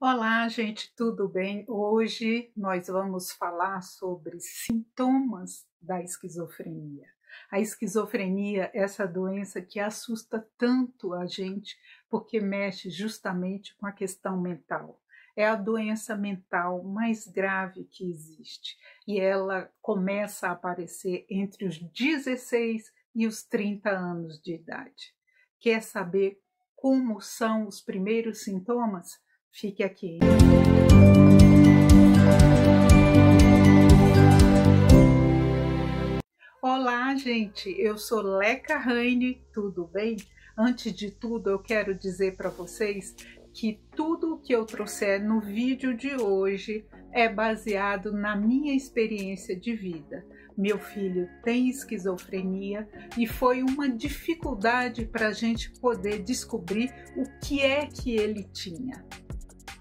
Olá, gente, tudo bem? Hoje nós vamos falar sobre sintomas da esquizofrenia. A esquizofrenia é essa doença que assusta tanto a gente porque mexe justamente com a questão mental. É a doença mental mais grave que existe e ela começa a aparecer entre os 16 e os 30 anos de idade. Quer saber como são os primeiros sintomas? Fique aqui. Olá, gente. Eu sou Leca Raine, tudo bem? Antes de tudo, eu quero dizer para vocês que tudo o que eu trouxer no vídeo de hoje é baseado na minha experiência de vida. Meu filho tem esquizofrenia e foi uma dificuldade para a gente poder descobrir o que é que ele tinha.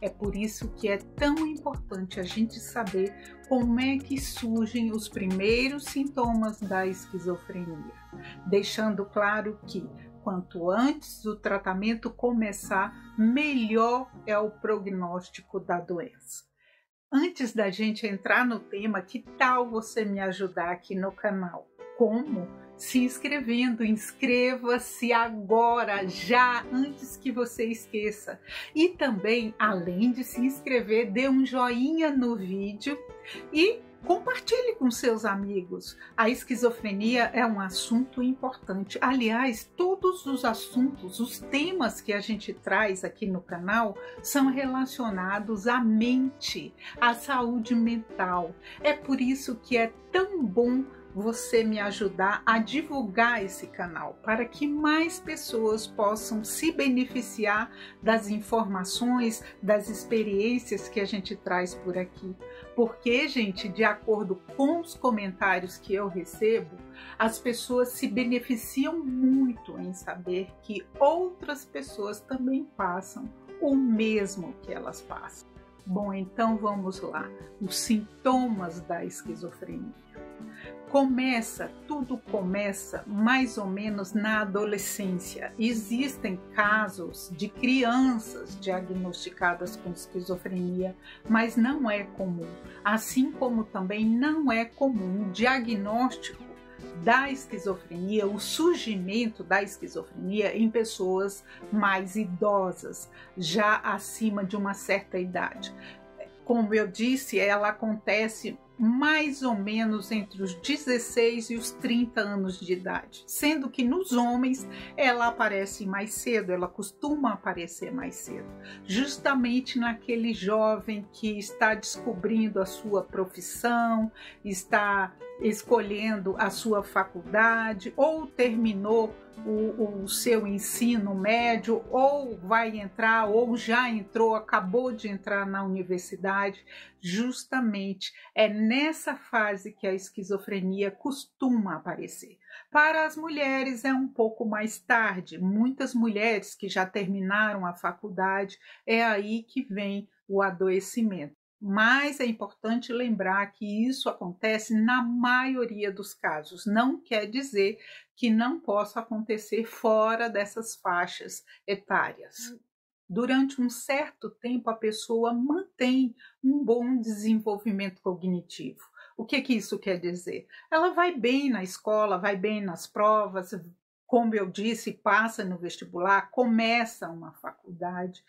É por isso que é tão importante a gente saber como é que surgem os primeiros sintomas da esquizofrenia, deixando claro que quanto antes o tratamento começar, melhor é o prognóstico da doença. Antes da gente entrar no tema, que tal você me ajudar aqui no canal? Como? Se inscrevendo, inscreva-se agora, já, antes que você esqueça. E também, além de se inscrever, dê um joinha no vídeo e compartilhe com seus amigos. A esquizofrenia é um assunto importante. Aliás, todos os assuntos, os temas que a gente traz aqui no canal são relacionados à mente, à saúde mental. É por isso que é tão bom você me ajudar a divulgar esse canal, para que mais pessoas possam se beneficiar das informações, das experiências que a gente traz por aqui. Porque, gente, de acordo com os comentários que eu recebo, as pessoas se beneficiam muito em saber que outras pessoas também passam o mesmo que elas passam. Bom, então vamos lá. Os sintomas da esquizofrenia. Tudo começa mais ou menos na adolescência. Existem casos de crianças diagnosticadas com esquizofrenia, mas não é comum. Assim como também não é comum o diagnóstico da esquizofrenia, o surgimento da esquizofrenia em pessoas mais idosas, já acima de uma certa idade. Como eu disse, ela acontece mais ou menos entre os 16 e os 30 anos de idade, sendo que nos homens ela aparece mais cedo, ela costuma aparecer mais cedo, justamente naquele jovem que está descobrindo a sua profissão, está escolhendo a sua faculdade ou terminou o seu ensino médio, ou vai entrar, ou já entrou, acabou de entrar na universidade. Justamente é nessa fase que a esquizofrenia costuma aparecer. Para as mulheres é um pouco mais tarde. Muitas mulheres que já terminaram a faculdade, é aí que vem o adoecimento. Mas é importante lembrar que isso acontece na maioria dos casos. Não quer dizer que não possa acontecer fora dessas faixas etárias. Durante um certo tempo, a pessoa mantém um bom desenvolvimento cognitivo. O que isso quer dizer? Ela vai bem na escola, vai bem nas provas, como eu disse, passa no vestibular, começa uma faculdade.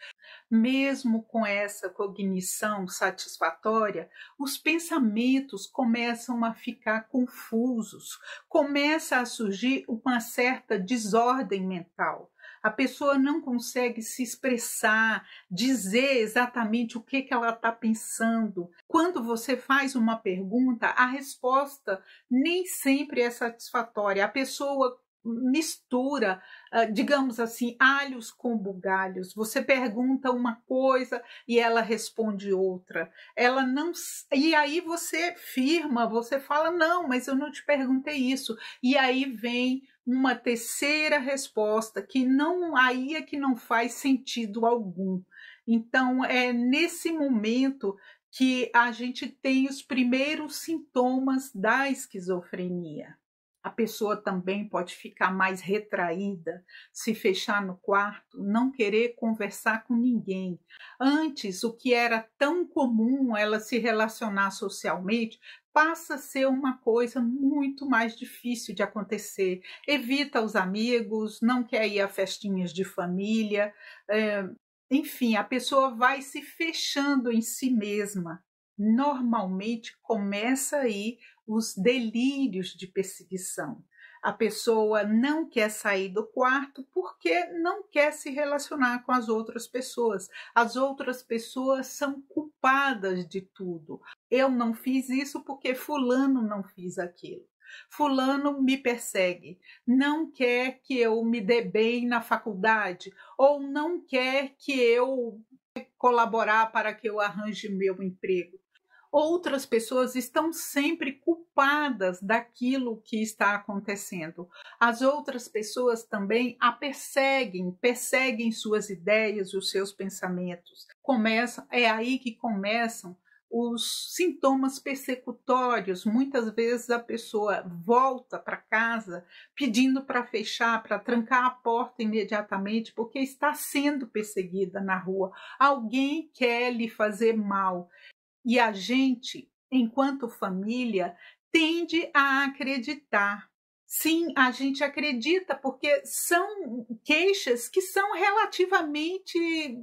Mesmo com essa cognição satisfatória, os pensamentos começam a ficar confusos, começa a surgir uma certa desordem mental. A pessoa não consegue se expressar, dizer exatamente o que ela está pensando. Quando você faz uma pergunta, a resposta nem sempre é satisfatória. A pessoa mistura, digamos assim, alhos com bugalhos. Você pergunta uma coisa e ela responde outra. Ela não, e aí você firma, você fala não, mas eu não te perguntei isso. E aí vem uma terceira resposta que não, aí é que não faz sentido algum. Então é nesse momento que a gente tem os primeiros sintomas da esquizofrenia. A pessoa também pode ficar mais retraída, se fechar no quarto, não querer conversar com ninguém. Antes, o que era tão comum ela se relacionar socialmente, passa a ser uma coisa muito mais difícil de acontecer. Evita os amigos, não quer ir a festinhas de família, enfim, a pessoa vai se fechando em si mesma. Normalmente começa aí os delírios de perseguição. A pessoa não quer sair do quarto porque não quer se relacionar com as outras pessoas. As outras pessoas são culpadas de tudo. Eu não fiz isso porque fulano não fiz aquilo. Fulano me persegue, não quer que eu me dê bem na faculdade, ou não quer que eu colaborar para que eu arranje meu emprego. Outras pessoas estão sempre culpadas daquilo que está acontecendo. As outras pessoas também a perseguem suas ideias, os seus pensamentos. É aí que começam os sintomas persecutórios. Muitas vezes a pessoa volta para casa pedindo para fechar, para trancar a porta imediatamente, porque está sendo perseguida na rua. Alguém quer lhe fazer mal. E a gente, enquanto família, tende a acreditar. Sim, a gente acredita porque são queixas que são relativamente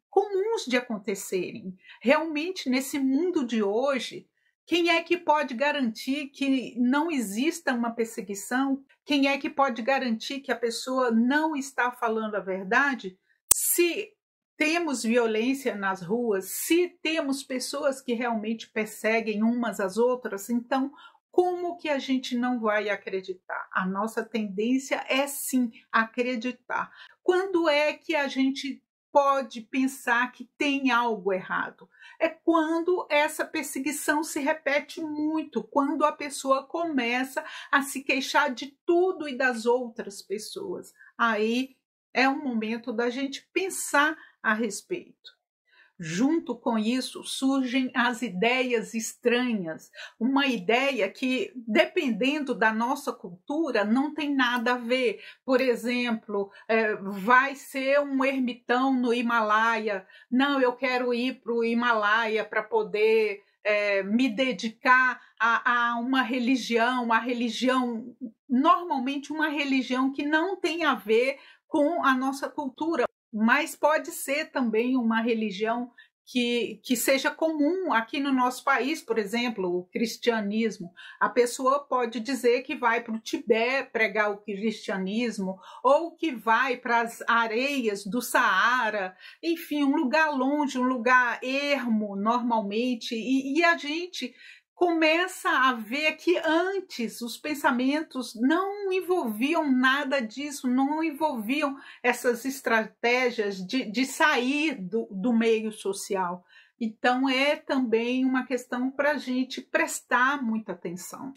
comuns de acontecerem. Realmente, nesse mundo de hoje, quem é que pode garantir que não exista uma perseguição? Quem é que pode garantir que a pessoa não está falando a verdade? Se temos violência nas ruas, se temos pessoas que realmente perseguem umas às outras, então como que a gente não vai acreditar? A nossa tendência é sim acreditar. Quando é que a gente pode pensar que tem algo errado? É quando essa perseguição se repete muito, quando a pessoa começa a se queixar de tudo e das outras pessoas. Aí é um momento da gente pensar a respeito. Junto com isso surgem as ideias estranhas, uma ideia que, dependendo da nossa cultura, não tem nada a ver. Por exemplo, vai ser um ermitão no Himalaia. Não, eu quero ir para o Himalaia para poder me dedicar a uma religião, normalmente uma religião que não tem a ver com a nossa cultura, mas pode ser também uma religião que seja comum aqui no nosso país, por exemplo, o cristianismo. A pessoa pode dizer que vai para o Tibete pregar o cristianismo, ou que vai para as areias do Saara, enfim, um lugar longe, um lugar ermo, normalmente, e a gente começa a ver que antes os pensamentos não envolviam nada disso, não envolviam essas estratégias de sair do meio social. Então, é também uma questão para a gente prestar muita atenção.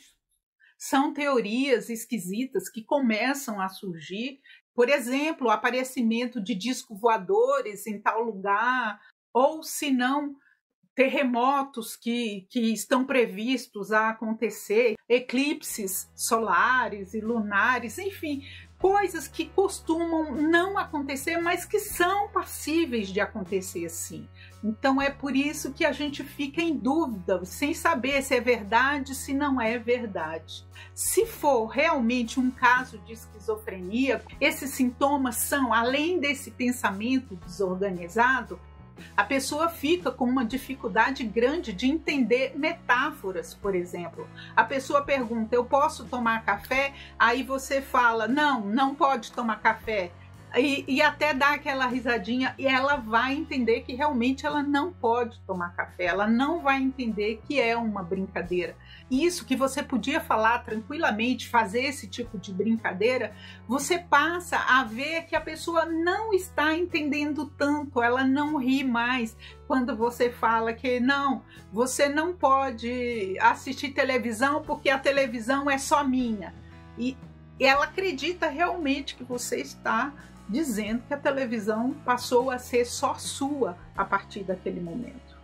São teorias esquisitas que começam a surgir, por exemplo, o aparecimento de discos voadores em tal lugar, ou se não, terremotos que estão previstos a acontecer, eclipses solares e lunares, enfim, coisas que costumam não acontecer, mas que são passíveis de acontecer sim. Então é por isso que a gente fica em dúvida, sem saber se é verdade, se não é verdade. Se for realmente um caso de esquizofrenia, esses sintomas são, além desse pensamento desorganizado, a pessoa fica com uma dificuldade grande de entender metáforas, por exemplo. A pessoa pergunta, eu posso tomar café? Aí você fala, não pode tomar café. E até dá aquela risadinha e ela vai entender que realmente ela não pode tomar café, ela não vai entender que é uma brincadeira. Isso que você podia falar tranquilamente, fazer esse tipo de brincadeira, você passa a ver que a pessoa não está entendendo tanto, ela não ri mais quando você fala que não, você não pode assistir televisão porque a televisão é só minha. E ela acredita realmente que você está dizendo que a televisão passou a ser só sua a partir daquele momento.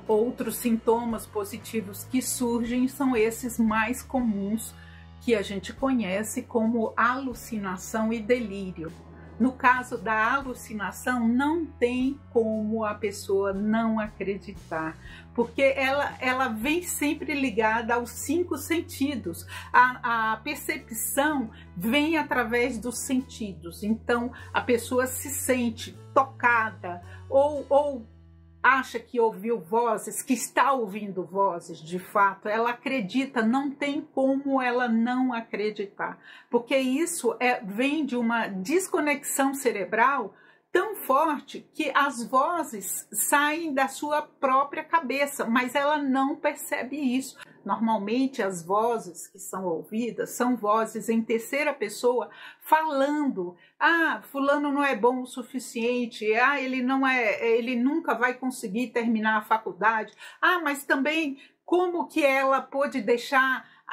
Outros sintomas positivos que surgem são esses mais comuns, que a gente conhece como alucinação e delírio. No caso da alucinação, não tem como a pessoa não acreditar, porque ela vem sempre ligada aos 5 sentidos. A percepção vem através dos sentidos, então a pessoa se sente tocada ou acha que ouviu vozes, que está ouvindo vozes, de fato, ela acredita, não tem como ela não acreditar, porque isso vem de uma desconexão cerebral tão forte que as vozes saem da sua própria cabeça, mas ela não percebe isso. Normalmente as vozes que são ouvidas são vozes em terceira pessoa falando: ah, fulano não é bom o suficiente, ah, ele nunca vai conseguir terminar a faculdade, ah, mas também como que ela pôde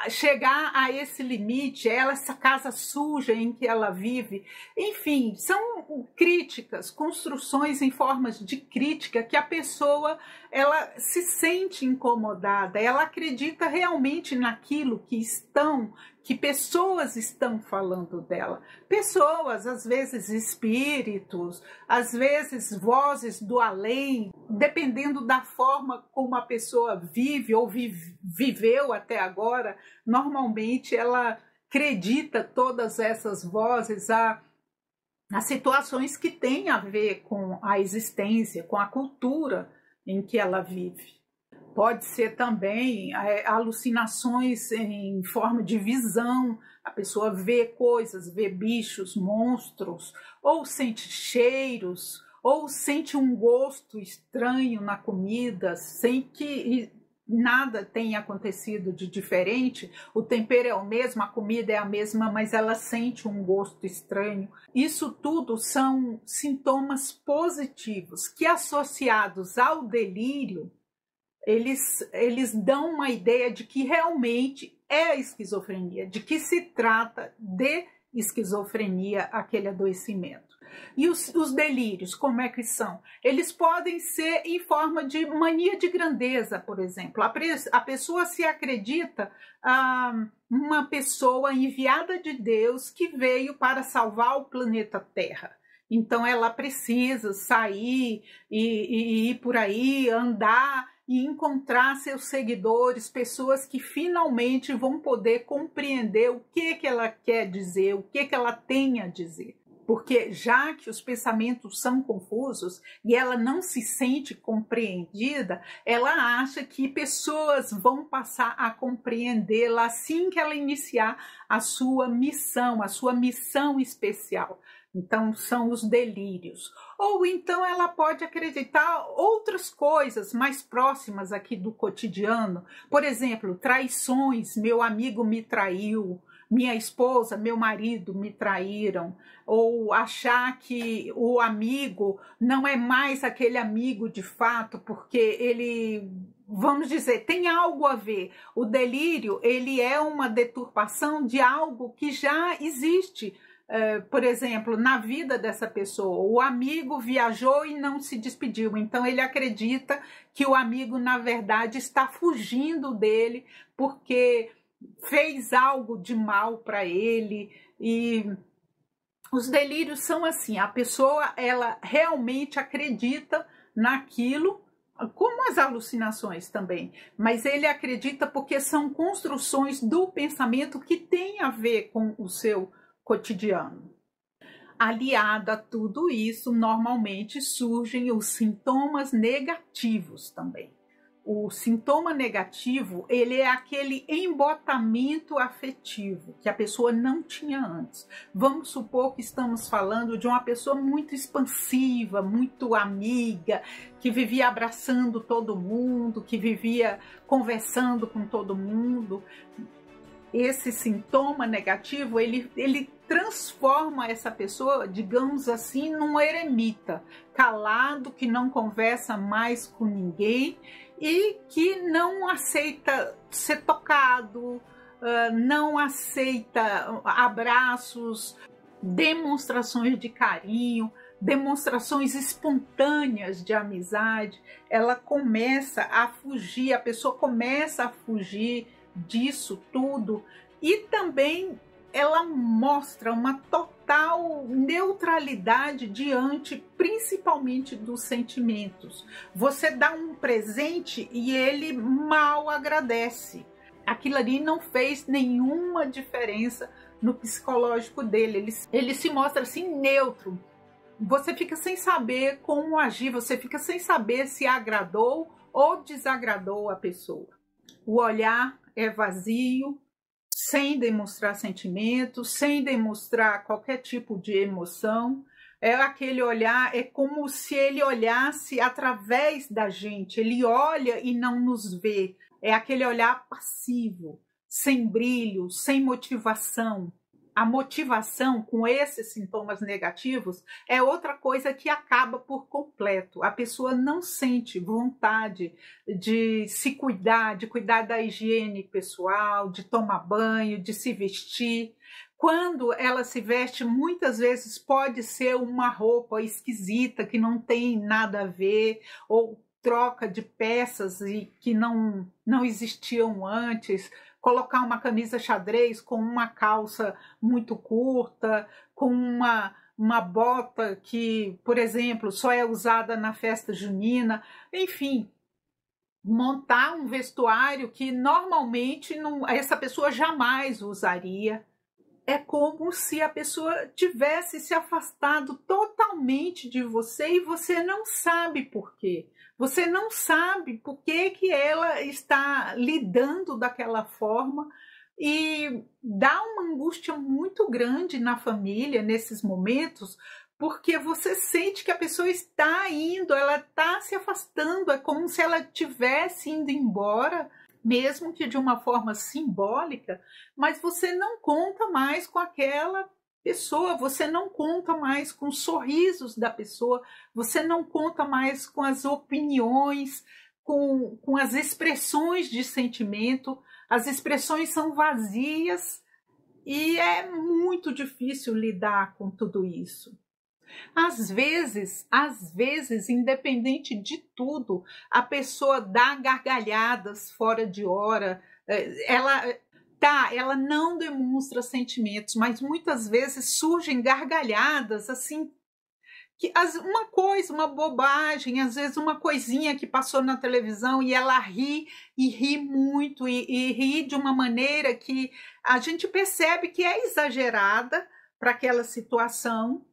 chegar a esse limite, essa casa suja em que ela vive. Enfim, são críticas, construções em formas de crítica que a pessoa ela se sente incomodada, ela acredita realmente naquilo que pessoas estão falando dela. Pessoas, às vezes espíritos, às vezes vozes do além, dependendo da forma como a pessoa vive ou viveu até agora, normalmente ela acredita todas essas vozes a situações que têm a ver com a existência, com a cultura em que ela vive. Pode ser também alucinações em forma de visão, a pessoa vê coisas, vê bichos, monstros, ou sente cheiros, ou sente um gosto estranho na comida, sem que nada tenha acontecido de diferente, o tempero é o mesmo, a comida é a mesma, mas ela sente um gosto estranho. Isso tudo são sintomas positivos que, associados ao delírio, eles dão uma ideia de que realmente é esquizofrenia, de que se trata de esquizofrenia, aquele adoecimento. E os delírios, como é que são? Eles podem ser em forma de mania de grandeza, por exemplo. A pessoa se acredita uma pessoa enviada de Deus que veio para salvar o planeta Terra. Então ela precisa sair e ir por aí, andar e encontrar seus seguidores, pessoas que finalmente vão poder compreender o que ela quer dizer, o que ela tem a dizer. Porque já que os pensamentos são confusos e ela não se sente compreendida, ela acha que pessoas vão passar a compreendê-la assim que ela iniciar a sua missão especial. Então, são os delírios. Ou então ela pode acreditar outras coisas mais próximas aqui do cotidiano. Por exemplo, traições, meu amigo me traiu, minha esposa, meu marido me traíram. Ou achar que o amigo não é mais aquele amigo de fato, porque ele, vamos dizer, tem algo a ver. O delírio, ele é uma deturpação de algo que já existe. Por exemplo, na vida dessa pessoa, o amigo viajou e não se despediu, então ele acredita que o amigo, na verdade, está fugindo dele porque fez algo de mal para ele. E os delírios são assim, a pessoa ela realmente acredita naquilo, como as alucinações também, mas ele acredita porque são construções do pensamento que tem a ver com o seu cotidiano. Aliado a tudo isso, normalmente surgem os sintomas negativos também. O sintoma negativo, ele é aquele embotamento afetivo que a pessoa não tinha antes. Vamos supor que estamos falando de uma pessoa muito expansiva, muito amiga, que vivia abraçando todo mundo, que vivia conversando com todo mundo. Esse sintoma negativo, ele transforma essa pessoa, digamos assim, num eremita, calado, que não conversa mais com ninguém e que não aceita ser tocado, não aceita abraços, demonstrações de carinho, demonstrações espontâneas de amizade. Ela começa a fugir, a pessoa começa a fugir disso tudo E também ela mostra uma total neutralidade diante, principalmente, dos sentimentos. Você dá um presente e ele mal agradece. Aquilo ali não fez nenhuma diferença no psicológico dele. Ele se mostra assim neutro. Você fica sem saber como agir, você fica sem saber se agradou ou desagradou a pessoa. O olhar é vazio, sem demonstrar sentimentos, sem demonstrar qualquer tipo de emoção. É aquele olhar, é como se ele olhasse através da gente. Ele olha e não nos vê. É aquele olhar passivo, sem brilho, sem motivação. A motivação com esses sintomas negativos é outra coisa que acaba por completo. A pessoa não sente vontade de se cuidar, de cuidar da higiene pessoal, de tomar banho, de se vestir. Quando ela se veste, muitas vezes pode ser uma roupa esquisita, que não tem nada a ver, ou troca de peças que não existiam antes. Colocar uma camisa xadrez com uma calça muito curta, com uma bota que, por exemplo, só é usada na festa junina. Enfim, montar um vestuário que normalmente essa pessoa jamais usaria. É como se a pessoa tivesse se afastado totalmente de você e você não sabe por quê. Você não sabe por que ela está lidando daquela forma e dá uma angústia muito grande na família nesses momentos, porque você sente que a pessoa está indo, ela está se afastando, é como se ela estivesse indo embora, mesmo que de uma forma simbólica, mas você não conta mais com aquela pessoa, você não conta mais com os sorrisos da pessoa, você não conta mais com as opiniões, com as expressões de sentimento. As expressões são vazias e é muito difícil lidar com tudo isso. Às vezes, independente de tudo, a pessoa dá gargalhadas fora de hora, ela não demonstra sentimentos, mas muitas vezes surgem gargalhadas assim, uma bobagem, às vezes uma coisinha que passou na televisão e ela ri e ri muito e ri de uma maneira que a gente percebe que é exagerada para aquela situação.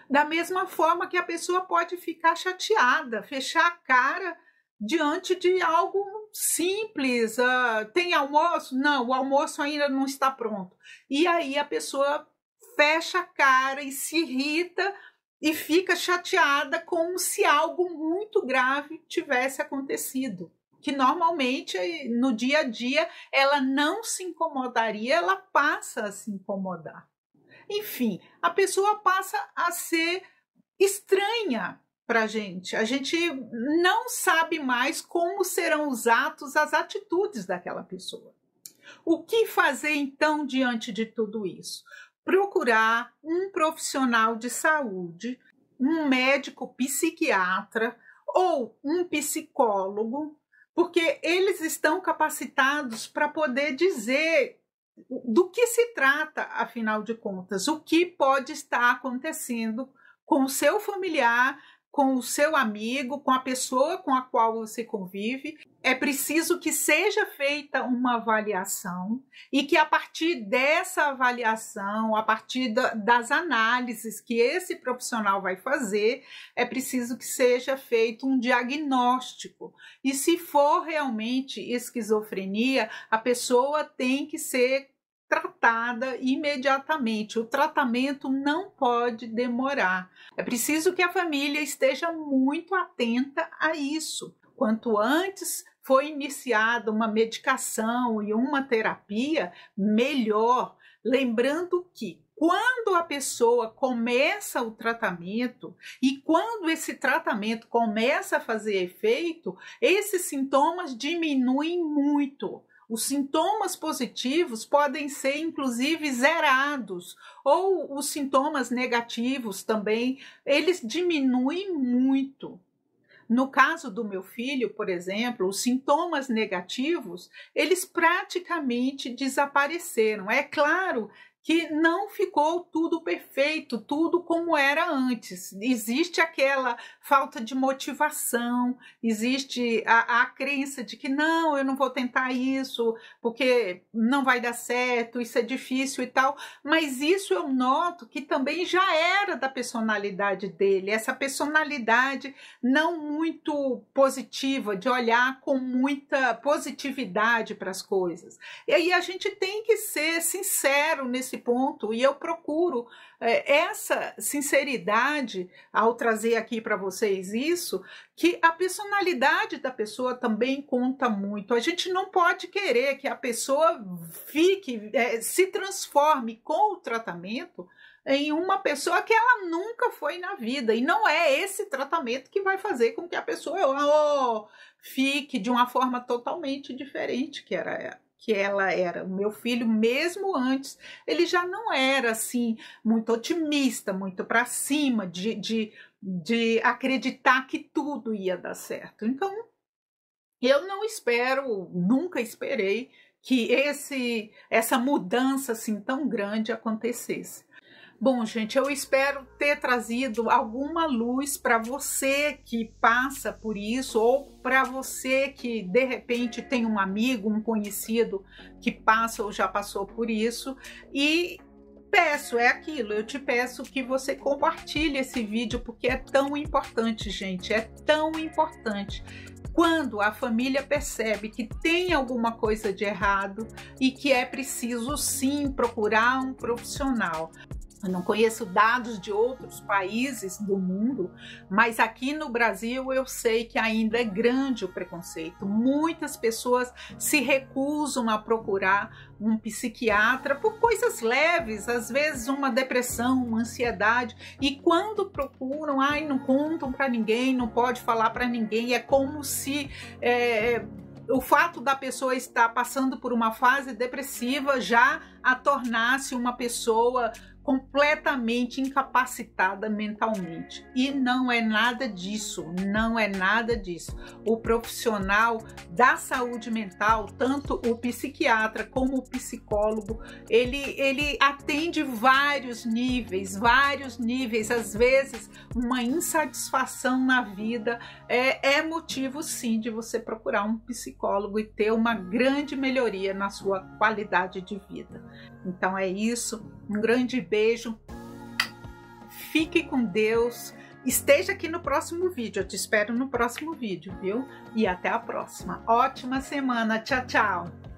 Da mesma forma que a pessoa pode ficar chateada, fechar a cara diante de algo simples. Tem almoço? Não, o almoço ainda não está pronto. E aí a pessoa fecha a cara e se irrita e fica chateada como se algo muito grave tivesse acontecido. Que normalmente no dia a dia ela não se incomodaria, ela passa a se incomodar. Enfim, a pessoa passa a ser estranha para a gente não sabe mais como serão os atos, as atitudes daquela pessoa. O que fazer então diante de tudo isso? Procurar um profissional de saúde, um médico psiquiatra ou um psicólogo, porque eles estão capacitados para poder dizer do que se trata, afinal de contas, o que pode estar acontecendo com o seu familiar, com o seu amigo, com a pessoa com a qual você convive. É preciso que seja feita uma avaliação e que a partir dessa avaliação, a partir das análises que esse profissional vai fazer, é preciso que seja feito um diagnóstico. E se for realmente esquizofrenia, a pessoa tem que ser tratada imediatamente. O tratamento não pode demorar. É preciso que a família esteja muito atenta a isso. Quanto antes for iniciada uma medicação e uma terapia, melhor. Lembrando que quando a pessoa começa o tratamento e quando esse tratamento começa a fazer efeito, esses sintomas diminuem muito. Os sintomas positivos podem ser, inclusive, zerados, ou os sintomas negativos também, eles diminuem muito. No caso do meu filho, por exemplo, os sintomas negativos, eles praticamente desapareceram. É claro que não ficou tudo perfeito, tudo como era antes. Existe aquela falta de motivação, existe a crença de que não, eu não vou tentar isso, porque não vai dar certo, isso é difícil e tal. Mas isso eu noto que também já era da personalidade dele, essa personalidade não muito positiva, de olhar com muita positividade para as coisas. E aí a gente tem que ser sincero nesse ponto, e eu procuro essa sinceridade ao trazer aqui para vocês isso, que a personalidade da pessoa também conta muito. A gente não pode querer que a pessoa fique, se transforme com o tratamento em uma pessoa que ela nunca foi na vida, e não é esse tratamento que vai fazer com que a pessoa fique de uma forma totalmente diferente que ela era. O meu filho, mesmo antes, ele já não era assim muito otimista, muito para cima, de acreditar que tudo ia dar certo. Então, eu não espero, nunca esperei que essa mudança assim tão grande acontecesse. Bom, gente, eu espero ter trazido alguma luz para você que passa por isso, ou para você que de repente tem um amigo, um conhecido que passa ou já passou por isso. E peço, é aquilo, eu te peço que você compartilhe esse vídeo, porque é tão importante, gente, é tão importante. Quando a família percebe que tem alguma coisa de errado e que é preciso sim procurar um profissional. Eu não conheço dados de outros países do mundo, mas aqui no Brasil eu sei que ainda é grande o preconceito. Muitas pessoas se recusam a procurar um psiquiatra por coisas leves, às vezes uma depressão, uma ansiedade, e quando procuram, não contam para ninguém, não pode falar para ninguém. É como se o fato da pessoa estar passando por uma fase depressiva já a tornasse uma pessoa completamente incapacitada mentalmente. E não é nada disso, não é nada disso. O profissional da saúde mental, tanto o psiquiatra como o psicólogo, ele atende vários níveis, às vezes uma insatisfação na vida é motivo sim de você procurar um psicólogo e ter uma grande melhoria na sua qualidade de vida. Então é isso, um grande beijo, fique com Deus, esteja aqui no próximo vídeo, eu te espero no próximo vídeo, viu? E até a próxima, ótima semana, tchau, tchau!